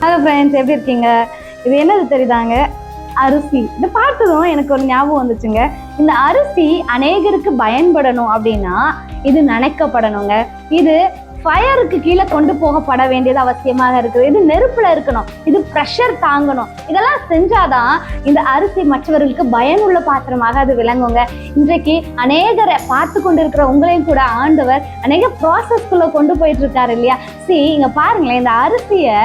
Hello friends, எப்படி இருக்கீங்க? இது என்னது தெரியுதாங்க? அரிசி. இதை பார்த்ததும் எனக்கு ஒரு ஞாபகம் வந்துச்சுங்க. இந்த அரிசி அநேகருக்கு பயன்படணும் அப்படின்னா இது நனைக்கப்படணுங்க. இது ஃபயருக்கு கீழே கொண்டு போகப்பட வேண்டியது அவசியமாக இருக்குது. இது நெருப்புல இருக்கணும், இது ப்ரெஷர் தாங்கணும். இதெல்லாம் செஞ்சாதான் இந்த அரிசி மற்றவர்களுக்கு பயனுள்ள பாத்திரமாக அது விளங்குங்க. இன்றைக்கு அநேகரை பார்த்து கொண்டு இருக்கிற உங்களையும் கூட ஆண்டவர் அநேக ப்ராசஸ்குள்ள கொண்டு போயிட்டு இருக்காரு இல்லையா? இங்க பாருங்களேன், இந்த அரிசியை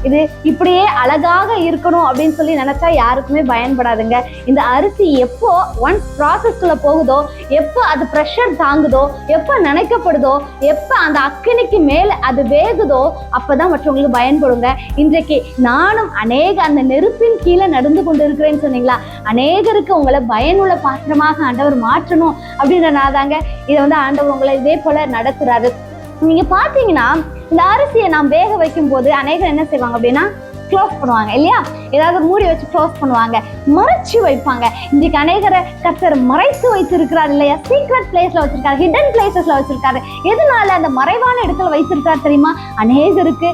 இது இப்படியே அழகாக இருக்கணும் அப்படின்னு சொல்லி நினைச்சா யாருக்குமே பயன்படாதுங்க. இந்த அரிசி எப்போ ஒன்ஸ் ப்ராசஸ்குள்ள போகுதோ, எப்போ அது ப்ரெஷர் தாங்குதோ, எப்போ நினைக்கப்படுதோ, எப்போ அந்த அக்கினிக்கு மேல அது வேகுதோ அப்பதான் மற்றவங்களுக்கு பயன்படுங்க. இன்றைக்கு நானும் அநேக அந்த நெருப்பின் கீழே நடந்து கொண்டு இருக்கிறேன்னு சொன்னீங்களா? அநேகருக்கு உங்களை பயனுள்ள பாத்திரமாக ஆண்டவர் மாற்றணும் அப்படின்றனாதாங்க இதை ஆண்டவர் உங்களை இதே போல நடத்துறாரு. நீங்க பாத்தீங்கன்னா இந்த அரிசியை நாம் வேக வைக்கும் போது அநேகர் என்ன செய்வாங்க அப்படின்னா க்ளோஸ் பண்ணுவாங்க இல்லையா? ஏதாவது மூடி வச்சு க்ளோஸ் பண்ணுவாங்க, மறைச்சு வைப்பாங்க. இன்றைக்கு அநேகரை கர்த்தர் மறைத்து வைத்திருக்கிறார் இல்லையா? சீக்ரெட் பிளேஸ்ல வச்சிருக்காரு, ஹிடன் பிளேசஸ்ல வச்சிருக்காரு. எதனால அந்த மறைவான இடத்துல வைத்திருக்காரு தெரியுமா? அநேகருக்கு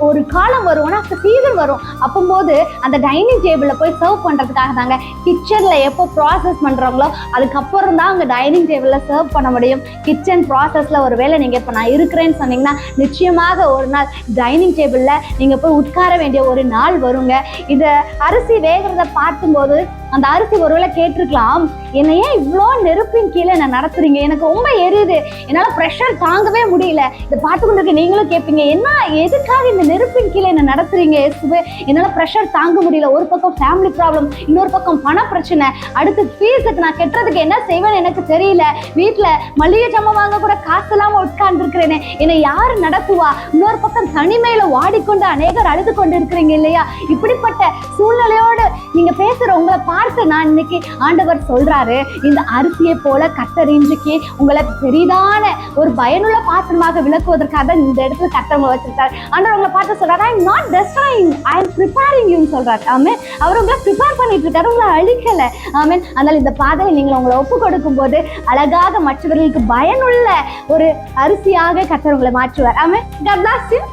ஒரு காலம் வரும், சீசன் வரும், அப்போது அந்த டைனிங் டேபிள்ல போய் சர்வ் பண்றதுக்காக தாங்க. கிச்சன்ல எப்போ ப்ராசஸ் பண்றாங்களோ அதுக்கப்புறம் தான் அங்க டைனிங் டேபிள்ல சர்வ் பண்ண முடியும். கிச்சன் ப்ராசஸ்ல ஒரு வேளை நீங்க இப்ப நான் இருக்கிறேன்னு சொன்னீங்கன்னா நிச்சயமாக ஒரு நாள் டைனிங் டேபிள்ல நீங்க போய் உட்கார வேண்டிய ஒரு நாள் வருங்க. இத அரிசி வேகிறத பார்க்கும்போது அந்த அரிசி ஒருவேளை கேட்டிருக்கலாம், என்னை ஏன் இவ்வளோ நெருப்பின் கீழே என்ன நடத்துறீங்க? எனக்கு ரொம்ப எரியுது, என்னால் ப்ரெஷர் தாங்கவே முடியல. இதை பார்த்து கொண்டு இருக்க நீங்களும் கேட்பீங்க, என்ன எதுக்காக இந்த நெருப்பின் கீழே என்ன நடத்துறீங்க இயேசுவே? என்னால் ப்ரெஷர் தாங்க முடியல. ஒரு பக்கம் ஃபேமிலி ப்ராப்ளம், இன்னொரு பக்கம் பண பிரச்சனை, அடுத்து ஃபீஸுக்கு நான் கட்டுறதுக்கு என்ன செய்வேன்னு எனக்கு தெரியல, வீட்டில் மளிகை ஜாமான் வாங்க கூட காசு இல்லாமல் உட்கார்ந்துருக்கிறேனே, என்னை யார் நடத்துவா? இன்னொரு பக்கம் தனிமையில வாடிக்கொண்டு அநேகர் அழுது கொண்டு இருக்கிறீங்க இல்லையா? இப்படிப்பட்ட சூழ்நிலையோடு நீங்க பேசுற உங்களை பார்த்து நான் இன்னைக்கு ஆண்டவர் சொல்றாரு, இந்த அரிசியை போல கர்த்தர் இன்றைக்கு உங்களை பெரிதான ஒரு பயனுள்ள பாத்திரமாக விளக்குவதற்காக இந்த இடத்துல கர்த்தர் உங்களை வச்சிருக்காரு. ஆண்டவர் உங்களை பார்த்து சொல்றாரு, I am not destroying, I am preparing யூன்னு சொல்றாரு. ஆமென். அவர் உங்களை ப்ரிப்பேர் பண்ணிட்டு இருக்காரு, உங்களை அழிக்கல. ஆமென். அதனால இந்த பாதையை நீங்கள் உங்களை ஒப்பு கொடுக்கும் போது அழகாக மற்றவர்களுக்கு பயனுள்ள ஒரு அரிசியாக கர்த்தர் உங்களை மாற்றுவார். ஆமென். God bless you.